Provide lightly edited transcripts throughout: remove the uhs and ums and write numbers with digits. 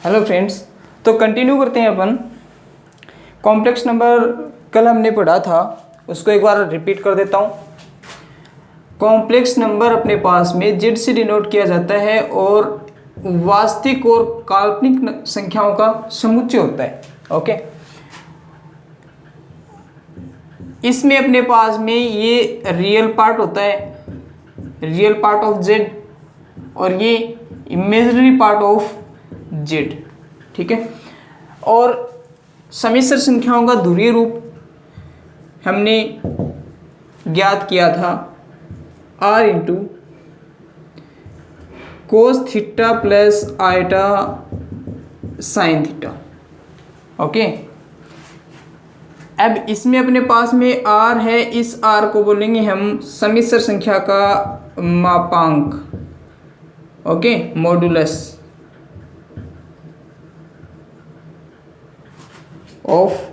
Hello friends, तो continue करते हैं अपन। कॉम्प्लेक्स नंबर कल हमने पढ़ा था, उसको एक बार रिपीट कर देता हूँ। कॉम्प्लेक्स नंबर अपने पास में जेड से डिनोट किया जाता है और वास्तविक और काल्पनिक संख्याओं का समुच्चय होता है। ओके, इसमें अपने पास में ये रियल पार्ट होता है, रियल पार्ट ऑफ जेड, और ये इमेजिनरी पार्ट ऑफ जेड। ठीक है, और समिश्र संख्याओं का ध्रुवीय रूप हमने ज्ञात किया था r into cos theta plus iota sine theta. Okay, अब इसमें अपने पास में r है, इस r को बोलेंगे हम समिश्र संख्या का मापांक। Okay, modulus of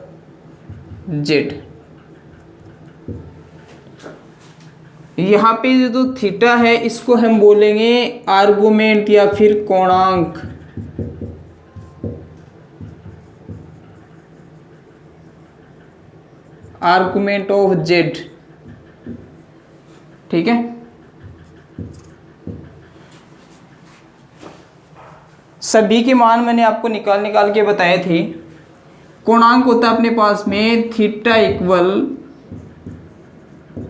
Z. यहाँ पे जो थीटा है इसको हम बोलेंगे आर्गुमेंट या फिर कोणांक। Argument of Z. ठीक है, सभी के मान मैंने आपको निकाल के बताए थे। कोणांक होता है अपने पास में theta equal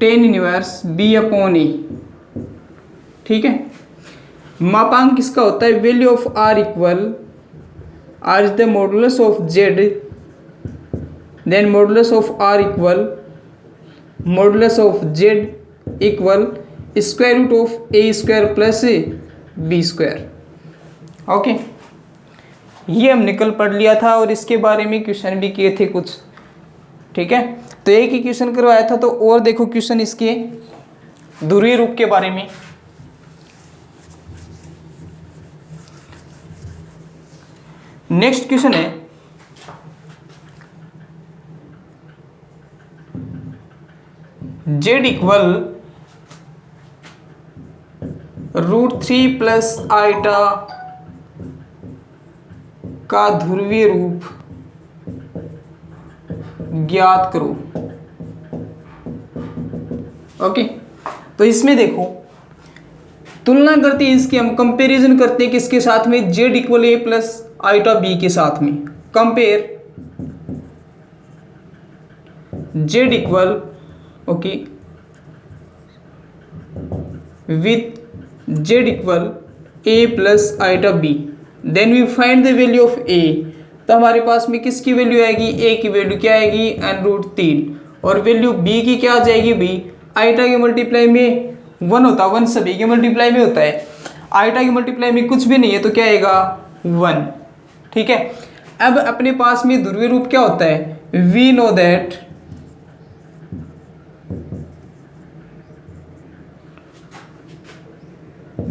tan inverse B upon A. ठीक है, मापांक किसका होता है? Value of R equal R is the modulus of Z, then modulus of R equal modulus of Z equal square root of A square plus B square. Okay, ये हमने कल पढ़ लिया था और इसके बारे में क्वेश्चन भी किए थे कुछ। ठीक है, तो एक ही क्वेश्चन करवाया था, तो और देखो क्वेश्चन इसके ध्रुवीय रूप के बारे में। नेक्स्ट क्वेश्चन है जेड इक्वल √3 प्लस आइटा का ध्रुवीय रूप ज्ञात करो। ओके, तो इसमें देखो तुलना करते हैं, इसकी हम कंपैरिजन करते हैं किसके साथ में? Z equal A plus iota B के साथ में। Compare Z equal okay with Z equal A plus iota B, then we find the value of A. तो हमारे पास में किसकी वैल्यू आएगी? ए की वैल्यू क्या आएगी? n√3, और वैल्यू बी की क्या आ जाएगी? बी आइटा के मल्टीप्लाई में 1 होता है, 1 सभी के मल्टीप्लाई में होता है, आइटा के मल्टीप्लाई में कुछ भी नहीं है, तो क्या आएगा? 1। ठीक है, अब अपने पास में ध्रुवीय रूप क्या होता है? We know that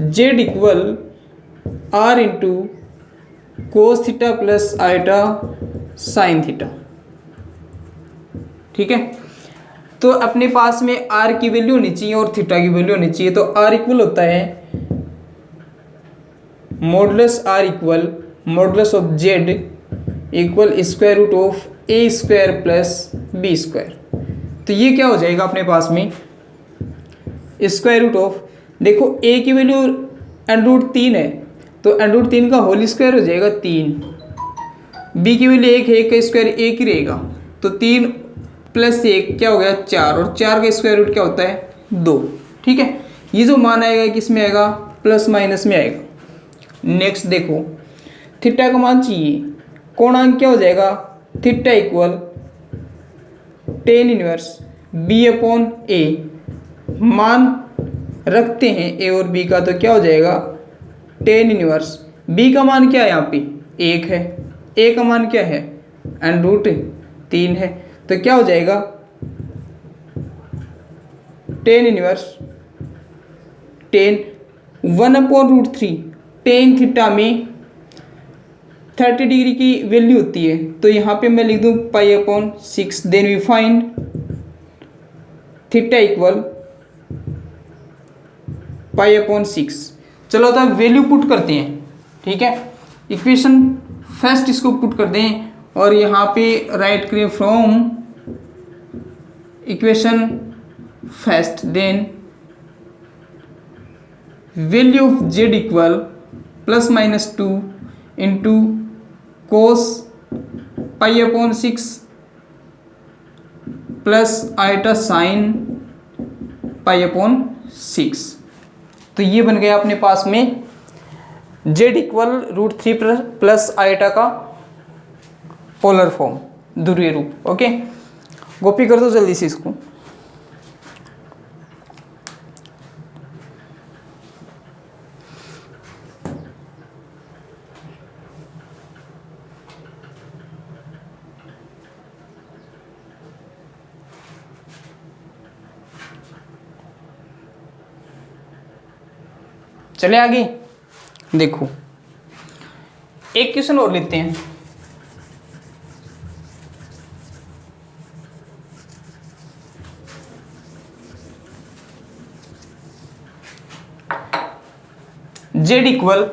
Z equal R into cos theta plus iota sine theta. ठीक है, तो अपने पास में आर की वैल्यू होनी चाहिए और थीटा की वैल्यू होनी चाहिए। तो आर इक्वल होता है modulus R equal modulus of Z equal square root of A square plus B square. तो ये क्या हो जाएगा अपने पास में? स्क्वायर रूट ऑफ, देखो ए की वैल्यू n√3 है, तो n√3 का होल स्क्वायर हो जाएगा 3। बी की वैल्यू 1 है, 1 का स्क्वायर 1 ही रहेगा, तो 3 प्लस 1 क्या हो गया? 4, और 4 का स्क्वायर रूट क्या होता है? 2। ठीक है, ये जो मान आएगा किस में आएगा? प्लस माइनस में आएगा। नेक्स्ट देखो, थीटा का मान चाहिए, कोणांक क्या हो जाएगा? Theta equal tan inverse B upon A. मान रखते हैं ए और बी का, तो क्या हो जाएगा? टेन इनवर्स बी का मान क्या है? यहाँ पे 1 है, ए का मान क्या है? n√3 है, तो क्या हो जाएगा? Tan inverse 1/√3। टेन थीटा में 30 डिग्री की वैल्यू होती है, तो यहाँ पे मैं लिख दूँ π/6। Then we find theta equal π/6। चलो तो वैल्यू पुट करते हैं। ठीक है, इक्वेशन फर्स्ट इसको पुट कर दें और यहाँ पे राइट करें from equation first, then value of Z equal plus minus 2 into cos pi upon 6 plus iota sine pi upon 6। तो ये बन गया अपने पास में जेड इक्वल √3 प्लस आइटा का पोलर फॉर्म, ध्रुवीय रूप। ओके, कॉपी कर दो जल्दी से इसको। चले आगे, देखो एक क्वेश्चन और लेते हैं। जेड इक्वल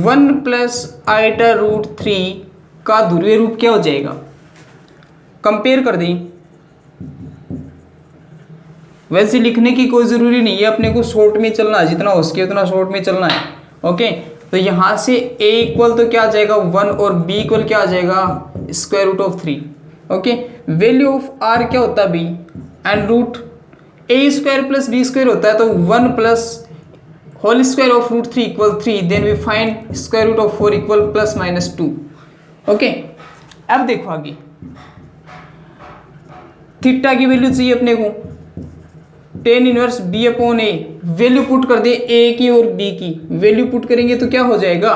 1 प्लस आइटा √3 का ध्रुवीय रूप क्या हो जाएगा, कंपेयर कर दें। वैसे लिखने की कोई ज़रूरी नहीं है, अपने को शॉर्ट में चलना है, जितना हो सके उतना शॉर्ट में चलना है। ओके, तो यहाँ से a इक्वल तो क्या आ जाएगा 1 और b इक्वल क्या आ जाएगा √3। ओके, वैल्यू ऑफ r क्या होता है b and root a² plus b² होता है, तो 1 plus whole square of √3 equal 3, then we find √4 equal plus minus 2। Okay, अब देखो आगे थीटा की वैल्यू चाहिए अपने को, tan inverse b upon a, value put कर दे a की और b की। वैल्यू पुट करेंगे तो क्या हो जाएगा,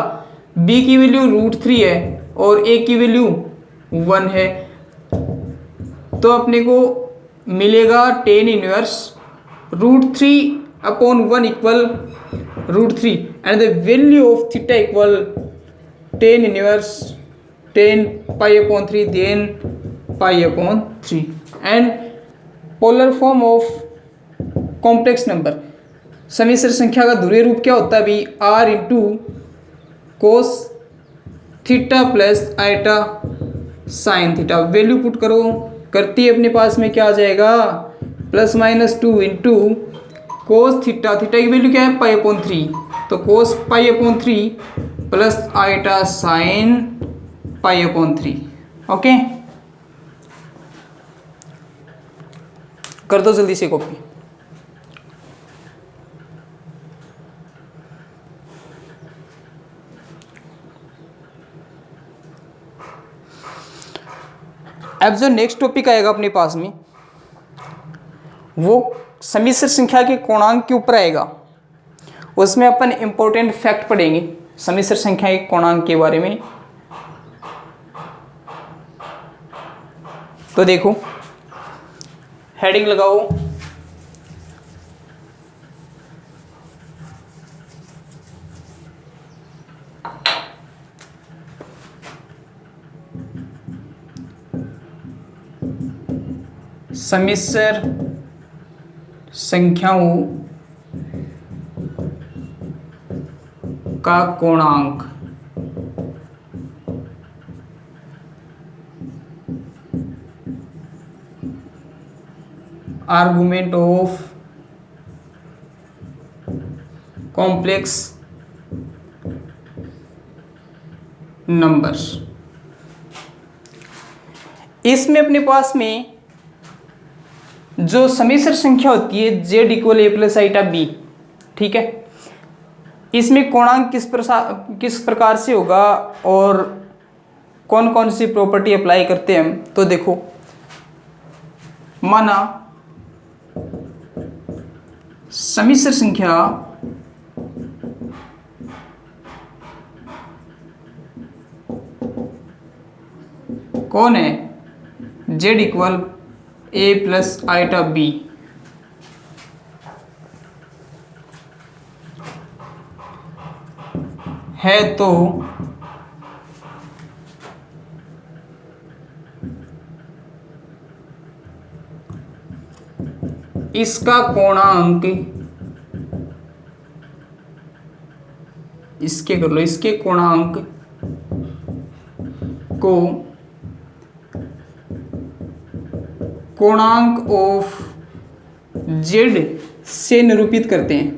b की वैल्यू √3 है और a की वैल्यू 1 है, तो अपने को मिलेगा tan inverse √3 upon 1 equal √3 and the value of theta equal tan inverse 10 pi upon 3 then pi upon 3 and polar form of complex number, समिश्र संख्या का ध्रुवीय रूप क्या होता है अभी, r into cos theta plus iota sine theta. Value put करो, करती है अपने पास में क्या आ जाएगा plus minus 2 into cos theta, theta की वैल्यू क्या है पाई अपॉन 3, तो cos pi upon 3 plus iota sine pi upon 3। Okay, कर दो जल्दी से कॉपी। अब जो नेक्स्ट टॉपिक आएगा अपने पास में वो समिश्र संख्या के कोणांक के ऊपर आएगा। उसमें अपन इंपॉर्टेंट फैक्ट पढ़ेंगे समिश्र संख्या के कोणांक के बारे में। तो देखो हेडिंग लगाओ, समिश्र संख्याओं का कोणांक। Argument of complex numbers. इसमें अपने पास में जो समिश्र संख्या होती है z equal a plus iota b, ठीक है, इसमें कोणांक किस प्रकार से होगा और कौन कौन सी प्रॉपर्टी अप्लाई करते हैं हम। तो देखो माना समिश्र संख्या कौन है, z equal a plus iota b, है तो इसका कोणांक इसके कर लो, इसके कोणांक को कोणांक ऑफ जेड से निरूपित करते हैं।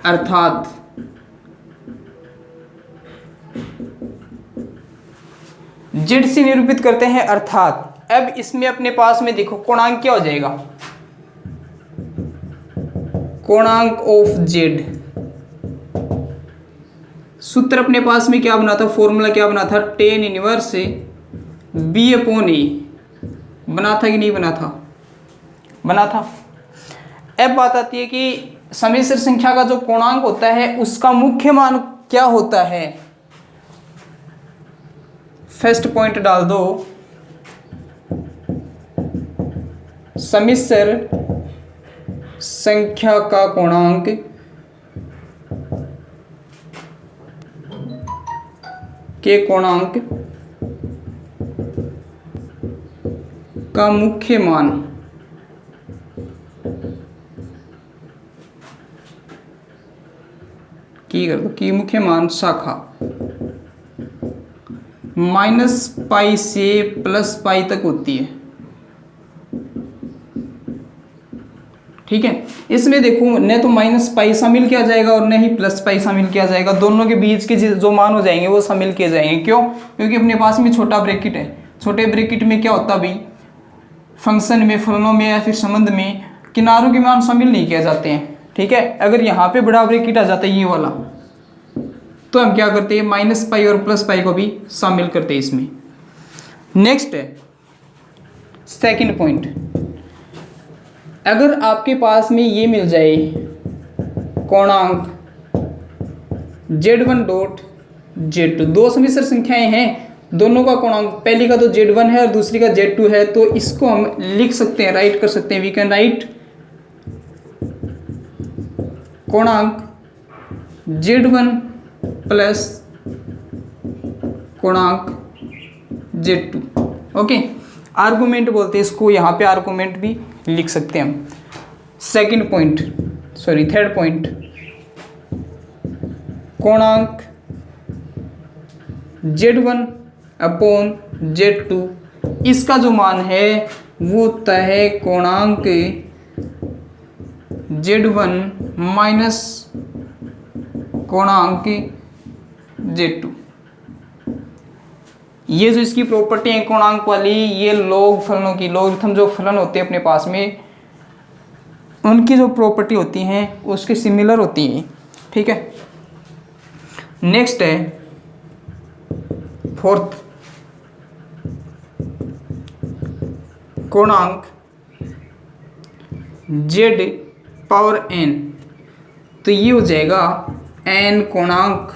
अर्थात जेड से निरूपित करते हैं, अर्थात अब इसमें अपने पास में देखो कोणांक क्या हो जाएगा, कोणांक ऑफ जेड। सूत्र अपने पास में क्या बना था, फॉर्मूला क्या बना था, टेन इनवर्स बी अपॉन ए बना था कि नहीं बना था, बना था। अब बात आती है कि सम्मिश्र संख्या का जो कोणांक होता है उसका मुख्य मान क्या होता है। फर्स्ट पॉइंट डाल दो, सम्मिश्र संख्या का कोणांक के कोणांक का मुख्य मान की कर दो, की मुख्य मान शाखा -पाई से +पाई तक होती है। ठीक है, इसमें देखो न तो -पाई शामिल किया जाएगा और न ही +पाई शामिल किया जाएगा, दोनों के बीच के जो मान हो जाएंगे वो शामिल किए जाएंगे। क्यों? क्योंकि अपने पास में छोटा ब्रैकेट है, छोटे ब्रैकेट में क्या होता भाई, फंक्शन में, फलनों में या फिर संबंध में किनारों के मान शामिल नहीं किए जाते हैं। ठीक है, अगर यहाँ पे बड़ा ब्रैकेट आ जाता है ये वाला, तो हम क्या करते हैं, -पाई और +पाई को भी शामिल करते हैं इसमें। नेक्स्ट है सेकंड पॉइंट, अगर आपके पास में ये मिल जाए कोणांक Z1 डॉट Z2, दो सम्मिश्र संख्याएं हैं, दोनों का कोणांक, पहली का तो Z1 है और दूसरी का Z2 है, तो इसको हम लिख सकते हैं, राइट कर सकते हैं, वी कैन राइट कोणांक Z1 प्लस कोणांक Z2। ओके, आर्गुमेंट बोलते हैं इसको, यहाँ पे आर्गुमेंट भी लिख सकते हैं हम। Second point, sorry third point, कोणांक Z1 अपॉन Z2, इसका जो मान है वो होता है कोणांक Z1 माइनस कोणांक Z2। ये जो इसकी प्रॉपर्टी है कोणांक वाली, ये लॉग फलनों की, लॉगरिथम जो फलन होते हैं अपने पास में, उनकी जो प्रॉपर्टी होती हैं उसके सिमिलर होती हैं। ठीक है, नेक्स्ट है फोर्थ, कोणांक Z पावर n, तो ये हो जाएगा n कोणांक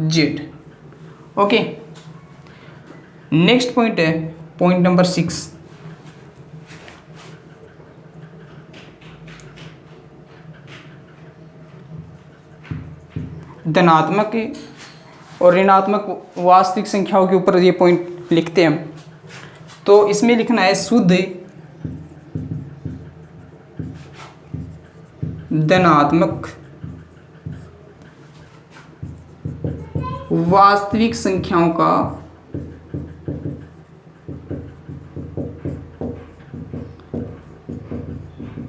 Z। ओके, नेक्स्ट पॉइंट है पॉइंट नंबर 6, धनात्मक और ऋणात्मक वास्तविक संख्याओं के ऊपर ये पॉइंट लिखते हैं हम। तो इसमें लिखना है शुद्ध धनात्मक वास्तविक संख्याओं का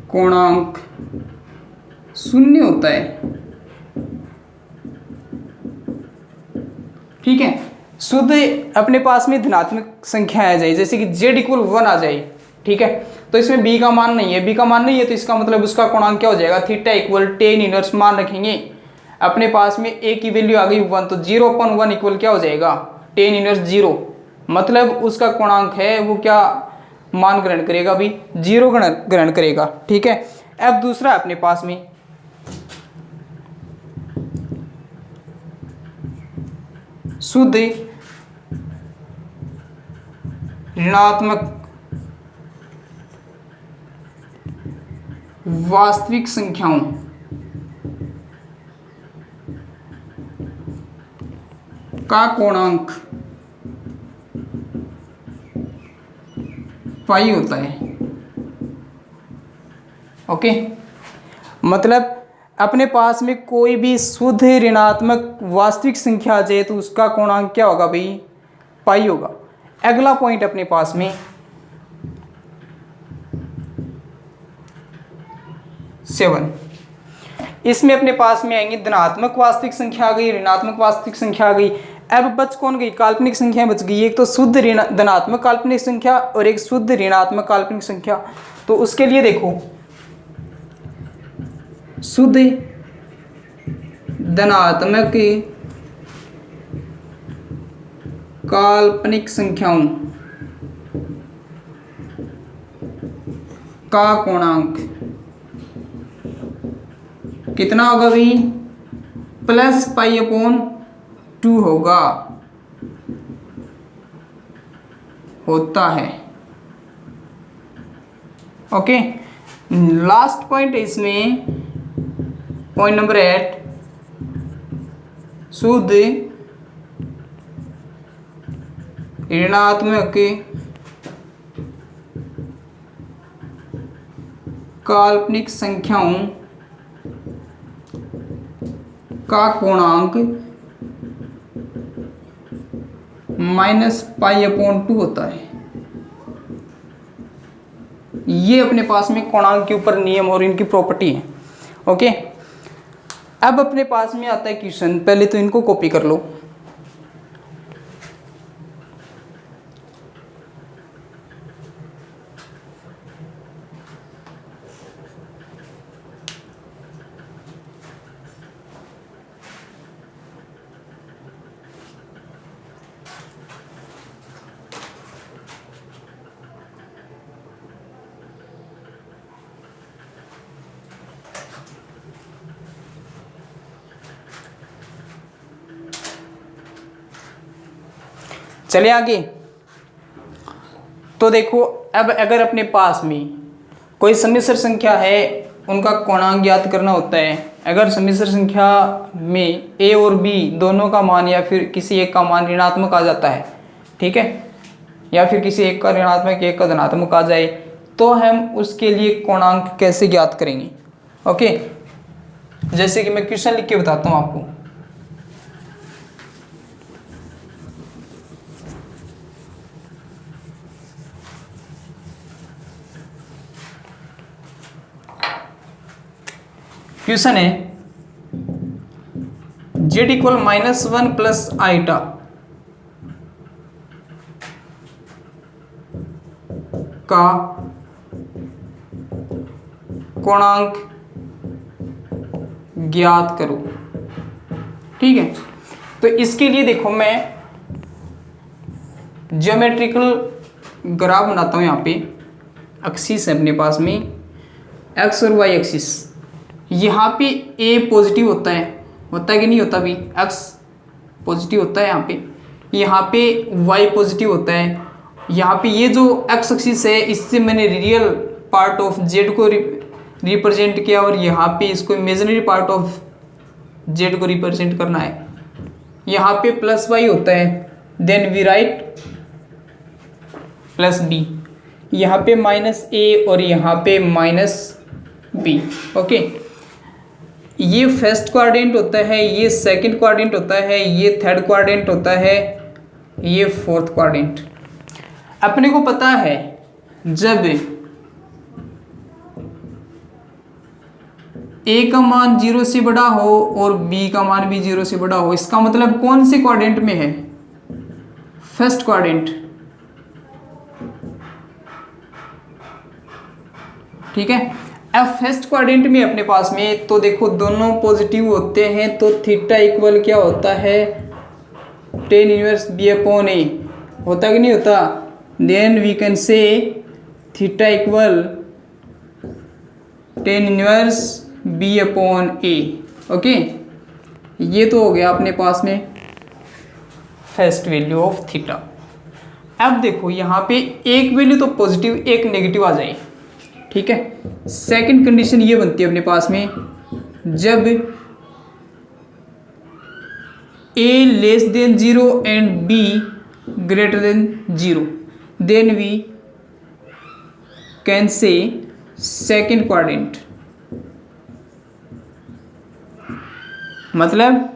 कोणांक 0 होता है। ठीक है, शुद्ध अपने पास में धनात्मक संख्या आ जाए, जैसे कि Z = 1 आ जाए। ठीक है, तो इसमें b का मान नहीं है, b का मान नहीं है, तो इसका मतलब उसका कोणांक क्या हो जाएगा, थीटा = tan इनवर्स मान रखेंगे, अपने पास में a की वैल्यू आ गई 1, तो 0/1 इक्वल क्या हो जाएगा, tan इनवर्स 0, मतलब उसका कोणांक है वो क्या मान ग्रहण करेगा भाई, 0 ग्रहण करेगा। ठीक है, अब दूसरा अपने पास में शुद्ध ऋणात्मक वास्तविक संख्याओं का कोणांक पाई होता है। ओके, मतलब अपने पास में कोई भी शुद्ध ऋणात्मक वास्तविक संख्या आ जाए तो उसका कोणांक क्या होगा भाई, पाई होगा। अगला पॉइंट अपने पास में 7, इसमें अपने पास में आएंगे धनात्मक वास्तविक संख्या आ गई, ऋणात्मक वास्तविक संख्या आ गई। अब बच कौन गई, काल्पनिक संख्या बच गई। एक तो शुद्ध धनात्मक काल्पनिक संख्या और एक शुद्ध ऋणात्मक काल्पनिक संख्या। तो उसके लिए देखो, शुद्ध धनात्मक काल्पनिक संख्याओं का कोणांक कितना होगा भाई, प्लस पाई अपॉन 2 होगा, होता है। ओके, लास्ट पॉइंट इसमें पॉइंट नंबर 8, शुद्ध ऋणात्मक काल्पनिक संख्याओं का कोणांक माइनस पाई अपॉन 2 होता है। ये अपने पास में कोणांक के ऊपर नियम और इनकी प्रॉपर्टी है। ओके, अब अपने पास में आता है क्वेश्चन, पहले तो इनको कॉपी कर लो। चले आगे। तो देखो, अब अगर अपने पास में कोई सम्मिश्र संख्या है, उनका कोणांक ज्ञात करना होता है। अगर सम्मिश्र संख्या में a और b दोनों का मान या फिर किसी एक का मान ऋणात्मक आ जाता है, ठीक है, या फिर किसी एक का ऋणात्मक एक का धनात्मक आ जाए, तो हम उसके लिए कोणांक कैसे ज्ञात करेंगे। ओके, जैसे कि मैं क्वेश्चन लिख के बताता हूँ आपको। क्वेश्चन है z इक्वल -1 प्लस आइटा का कोणांक ज्ञात करो। ठीक है, तो इसके लिए देखो मैं ज्योमेट्रिकल ग्राफ बनाता हूं। यहाँ पे एक्सिस है अपने पास में, एक्स और वाई एक्सिस। यहाँ पे a पॉजिटिव होता है कि नहीं होता भी, x पॉजिटिव होता है यहाँ पे y पॉजिटिव होता है। यहाँ पे ये जो x एक्सिस है, इससे मैंने रियल पार्ट ऑफ z को रिप्रेजेंट किया और यहाँ पे इसको इमेजिनरी पार्ट ऑफ z को रिप्रेजेंट करना है। यहाँ पे प्लस y होता है, then we write plus b। यहाँ पे -a और यहाँ पे -b। ओके, ये फर्स्ट क्वाड्रेंट होता है, ये सेकंड क्वाड्रेंट होता है, ये थर्ड क्वाड्रेंट होता है, ये फोर्थ क्वाड्रेंट। अपने को पता है जब a का मान 0 से बड़ा हो और b का मान भी 0 से बड़ा हो, इसका मतलब कौन से क्वाड्रेंट में है, फर्स्ट क्वाड्रेंट। ठीक है, अब फर्स्ट क्वाड्रेंट में अपने पास में तो देखो दोनों पॉजिटिव होते हैं, तो थीटा इक्वल क्या होता है, tan inverse b upon a होता कि नहीं होता। Then we can say theta equal tan inverse b upon a। Okay, ये तो हो गया अपने पास में फर्स्ट वैल्यू ऑफ थीटा। अब देखो यहाँ पे एक वैल्यू तो पॉजिटिव एक नेगेटिव आ जाए। ठीक है, सेकंड कंडीशन ये बनती है अपने पास में, जब a less than 0 and b greater than 0, then we can say second quadrant, मतलब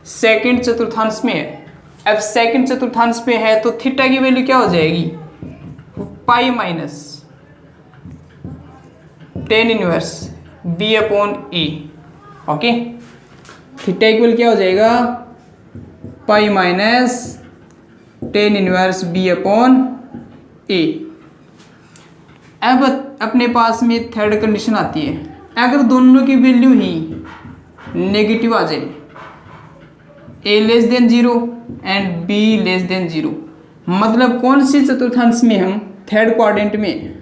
सेकंड चतुर्थांश में है। अब सेकंड चतुर्थांश में है तो थीटा की वैल्यू क्या हो जाएगी, pi minus tan inverse B upon A. Okay, theta equal क्या हो जाएगा, pi minus tan inverse B upon A. अब अपने पास में थर्ड कंडीशन आती है, अगर दोनों की वैल्यू ही नेगेटिव आ जाए, A less than zero and B less than zero, मतलब कौन से चतुर्थांश में हम, थर्ड क्वाड्रेंट में।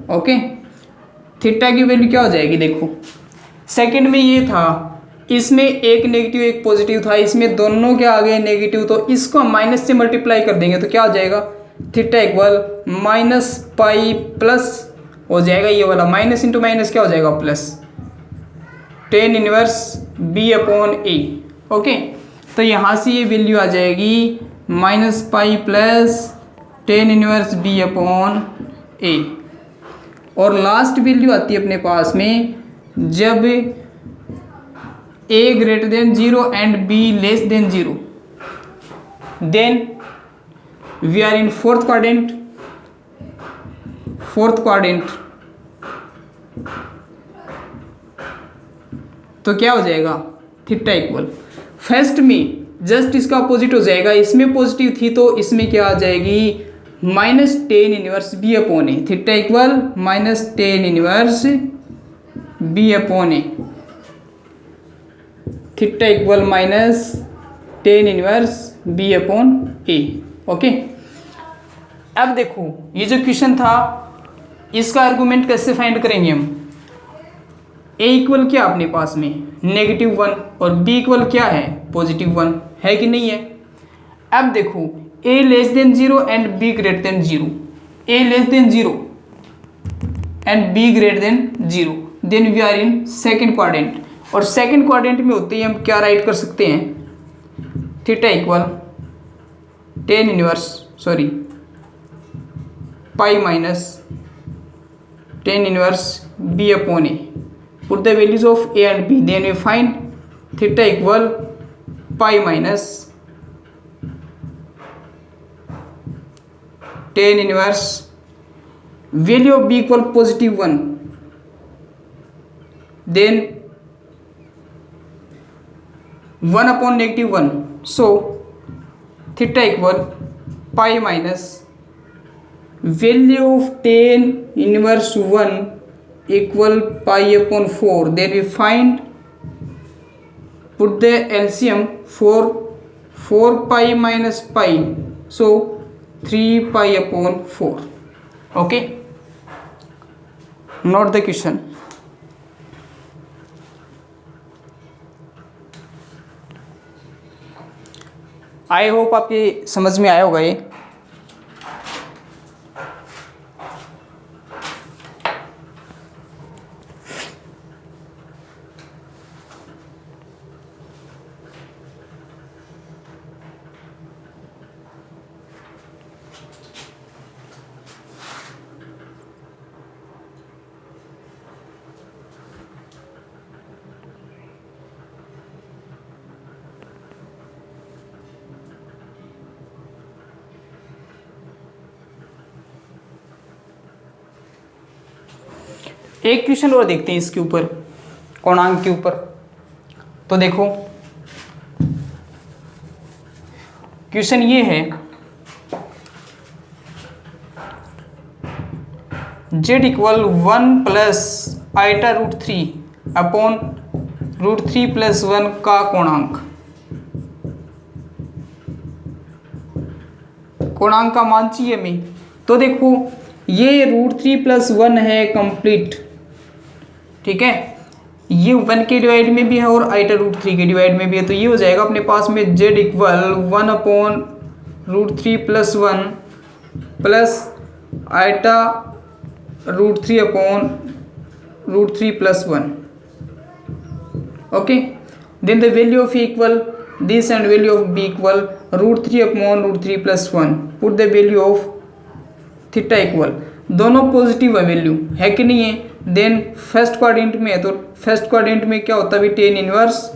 ओके, थीटा की वैल्यू क्या हो जाएगी, देखो सेकंड में ये था, इसमें एक नेगेटिव एक पॉजिटिव था, इसमें दोनों के आ गए नेगेटिव, तो इसको हम माइनस से मल्टीप्लाई कर देंगे तो क्या हो जाएगा, theta equal minus pi plus हो जाएगा, ये वाला माइनस इंटू माइनस क्या हो जाएगा plus, tan inverse B upon A. Okay, तो यहाँ से ये वैल्यू आ जाएगी minus pi plus tan inverse B upon A. और लास्ट वैल्यू आती है अपने पास में जब A greater than zero and B less than zero, then we are in fourth quadrant. तो क्या हो जाएगा, थीटा इक्वल फर्स्ट में जस्ट इसका अपोजिट हो जाएगा, इसमें पॉजिटिव थी तो इसमें क्या आ जाएगी, minus tan inverse B upon A. Theta equal minus tan inverse B upon A, theta equal minus tan inverse B upon A. Okay, अब देखो ये जो क्वेश्चन था इसका आर्गुमेंट कैसे फाइंड करेंगे हम। ए इक्वल क्या अपने पास में नेगेटिव वन और बी इक्वल क्या है पॉजिटिव वन, है कि नहीं है। अब देखो A less than zero and B greater than zero, A less than zero and B greater than zero, then we are in second quadrant. और सेकेंड क्वाड्रेंट में होते ही हम क्या राइट कर सकते हैं, theta equal tan inverse pi minus tan inverse B upon A. Put the values of a and b, then we find theta equal pi minus 10 inverse value of b equal positive 1, then 1 upon negative 1, so theta equal pi minus value of 10 inverse 1 equal pi upon 4, then we find, put the LCM for 4 pi minus pi, so 3 pi upon 4. Okay, note the question. I hope आपकी समझ में आया होगा ये। एक question और देखते हैं इसके ऊपर, कोणांक के ऊपर। तो देखो क्वेश्चन ये है, z equal 1 plus iota root 3 upon root 3 plus 1 का कोणांक का मान चाहिए हमें। तो देखो ये रूट 3 प्लस 1 है कंप्लीट, ठीक है, ये 1 के डिवाइड में भी है और आइटा रूट 3 के डिवाइड में भी है, तो ये हो जाएगा अपने पास में z equal 1 upon root 3 plus 1 plus iota root 3 upon root 3 plus 1। Okay, then the value of e equal this and value of b equal √3/√3+1 put the value of theta equal, दोनों पॉजिटिव है value, है कि नहीं है। Then first quadrant में है, तो first quadrant में क्या होता है भी tan इनवर्स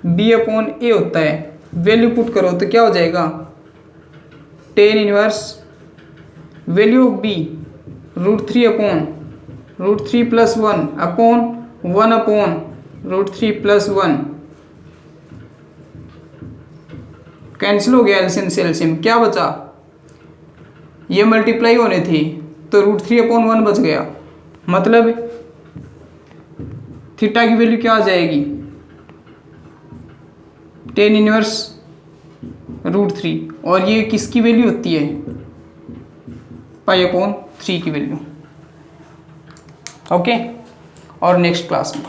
b/a होता है। वैल्यू पुट करो तो क्या हो जाएगा, tan inverse value of b √3/√3+1/1/√3+1 cancel हो गया एलसीएम से एलसीएम, क्या बचा, ये मल्टीप्लाई होने थे तो √3/1 बच गया, मतलब थीटा की वैल्यू क्या आ जाएगी, tan इनवर्स √3, और ये किसकी वैल्यू होती है, π/3 की वैल्यू। ओके, और नेक्स्ट क्लास में